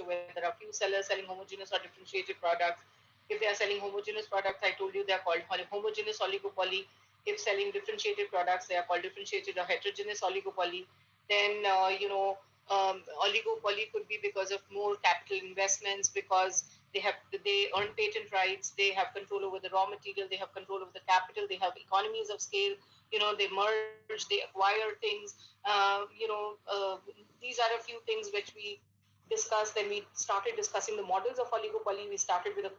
whether there are few sellers selling homogeneous or differentiated products. If they are selling homogeneous products, I told you they are called homogeneous oligopoly. If selling differentiated products, they are called differentiated or heterogeneous oligopoly. Then, oligopoly could be because of more capital investments, because they earn patent rights, they have control over the raw material, they have control over the capital, they have economies of scale. They merge, they acquire things. These are a few things which we discussed. Then we started discussing the models of oligopoly. We started with the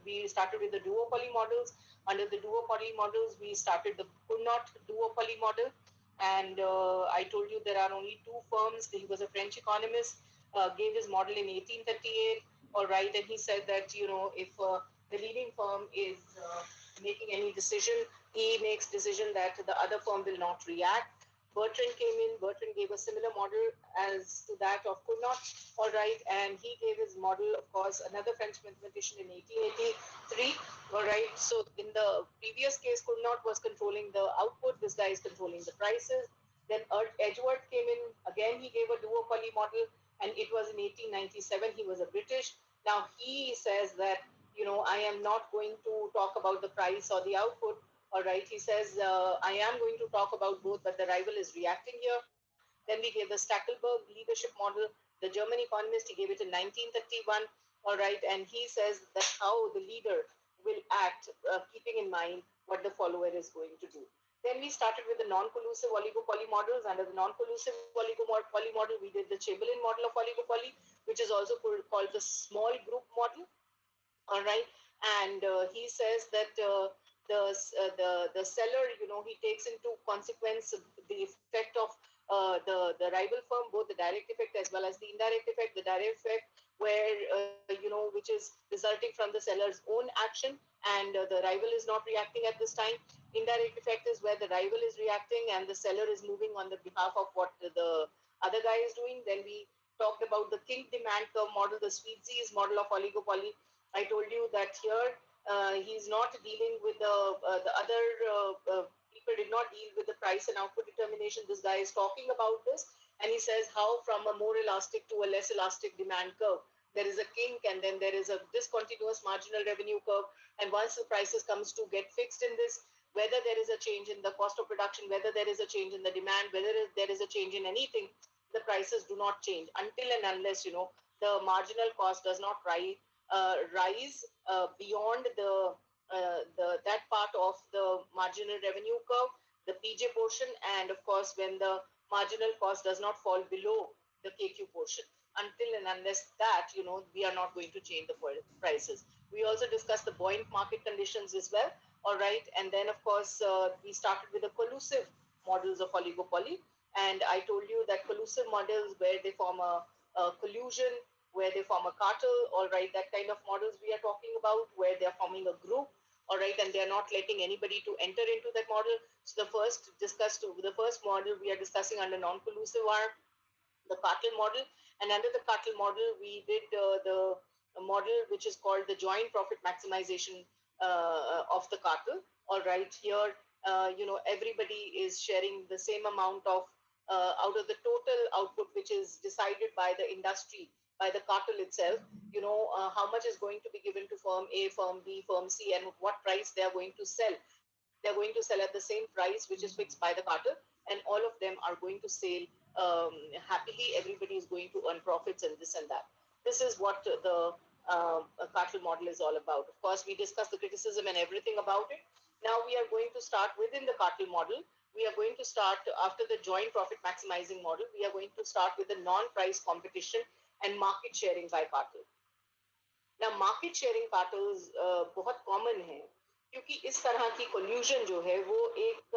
we started with the duopoly models. Under the duopoly models, we started the Cournot duopoly model. And I told you there are only two firms. He was a French economist, gave his model in 1838. All right, and he said that if the leading firm is making any decision, he makes decision that the other firm will not react. Bertrand came in. Bertrand gave a similar model as to that of Cournot. All right, and he gave his model, of course, another French mathematician in 1883. All right, so in the previous case, Cournot was controlling the output. This guy is controlling the prices. Then Edgeworth came in. Again, he gave a duopoly model, and it was in 1897. He was a British. Now he says that I am not going to talk about the price or the output. All right, he says, I am going to talk about both, but the rival is reacting here. Then we gave the Stackelberg leadership model, the German economist. He gave it in 1931. All right, and he says that how the leader will act, keeping in mind what the follower is going to do. Then we started with the non-collusive oligopoly models. Under the non-collusive oligopoly model, we did the Chamberlain model of oligopoly, which is also called the small group model. All right, and he says that the seller, he takes into consequence the effect of the rival firm, both the direct effect as well as the indirect effect. The direct effect, where which is resulting from the seller's own action, and the rival is not reacting at this time. Indirect effect is where the rival is reacting and the seller is moving on the behalf of what the other guy is doing. Then we talked about the kink demand curve model, the Sweetsies model of oligopoly. I told you that here he's not dealing with the other people did not deal with the price and output determination. This guy is talking about this, and he says how from a more elastic to a less elastic demand curve, there is a kink, and then there is a discontinuous marginal revenue curve. And once the prices comes to get fixed in this, whether there is a change in the cost of production, whether there is a change in the demand, whether there is a change in anything, the prices do not change until and unless the marginal cost does not rise beyond the that part of the marginal revenue curve, the PJ portion, and of course when the marginal cost does not fall below the KQ portion. Until and unless that, we are not going to change the prices. We also discussed the buoyant market conditions as well. All right, and then of course we started with the collusive models of oligopoly, and I told you that collusive models where they form a collusion, where they form a cartel. All right, that kind of models we are talking about, where they are forming a group. All right, and they are not letting anybody to enter into that model. So the first model we are discussing under non-collusive are the cartel model, and under the cartel model we did the model which is called the joint profit maximization of the cartel. All right, here everybody is sharing the same amount of out of the total output which is decided by the industry, by the cartel itself. How much is going to be given to firm A, firm B, firm C, and what price they are going to sell. They're going to sell at the same price which is fixed by the cartel, and all of them are going to sell happily. Everybody is going to earn profits and this and that. This is what the cartel model is all about. Of course, we discussed the criticism and everything about it. Now we are going to start within the cartel model. We are going to start after the joint profit maximizing model. We are going to start with the non-price competition and market sharing by cartel. ना market sharing cartels बहुत common है, क्योंकि इस तरह की collision जो है वो एक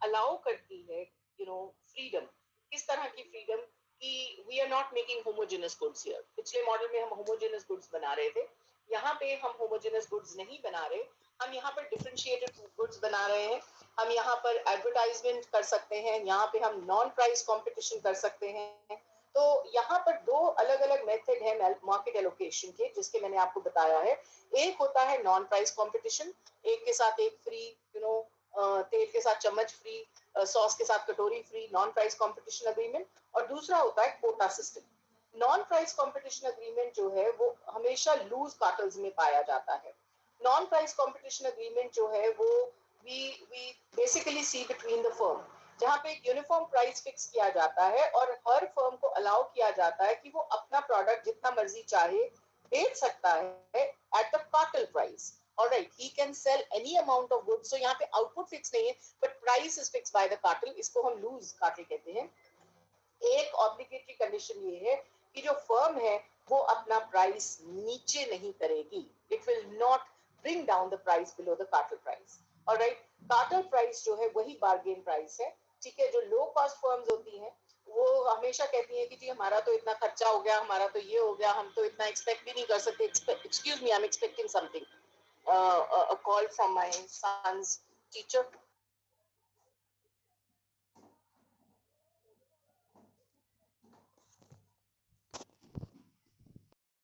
अलाउ करती है फ्रीडम. किस तरह की फ्रीडम कि we are not making homogeneous goods here. पिछले मॉडल में हम होमोजेनस गुड्स बना रहे थे, यहाँ पे हम होमोजेनस गुड्स नहीं बना रहे. हम यहाँ पर डिफरेंशिएटेड गुड्स बना रहे हैं. हम यहाँ पर एडवर्टाइजमेंट कर सकते हैं, यहाँ पे हम नॉन प्राइस कंपटीशन कर सकते हैं. तो यहाँ पर दो अलग अलग मेथड है मार्केट एलोकेशन के, जिसके मैंने आपको बताया है. एक होता है नॉन प्राइस कंपटीशन, एक के साथ एक फ्री, तेल के साथ चम्मच फ्री, सॉस के साथ कटोरी free, non price competition agreement. और दूसरा होता है quota system. Non price competition agreement जो है वो हमेशा लूज कार्टल्स में पाया जाता है. नॉन प्राइस कंपटीशन अग्रीमेंट जो है वो we basically see between the firm, जहां पे एक यूनिफॉर्म प्राइस फिक्स किया जाता है और हर फर्म को अलाउ किया जाता है कि वो अपना प्रोडक्ट जितना मर्जी चाहे बेच सकता है at the cartel price. Alright, he can sell any amount of goods. So यहाँ पे आउटपुट फिक्स नहीं है but price is fix by the cartel. इसको हम लूज कार्टल कहते हैं. एक ऑब्लिगेटरी कंडीशन ये है कि जो फर्म है वो अपना प्राइस नीचे नहीं करेगी. It will not bring down the price below the cartel price. Alright, cartel price जो है वही बार्गेन प्राइस है. ठीक है, जो लो कॉस्ट फर्म्स होती हैं वो हमेशा कहती है कि जी हमारा तो इतना खर्चा हो गया, हमारा तो ये हो गया, हम तो इतना एक्सपेक्ट भी नहीं कर सकते. Excuse me, I am expecting something, a call from my son's teacher.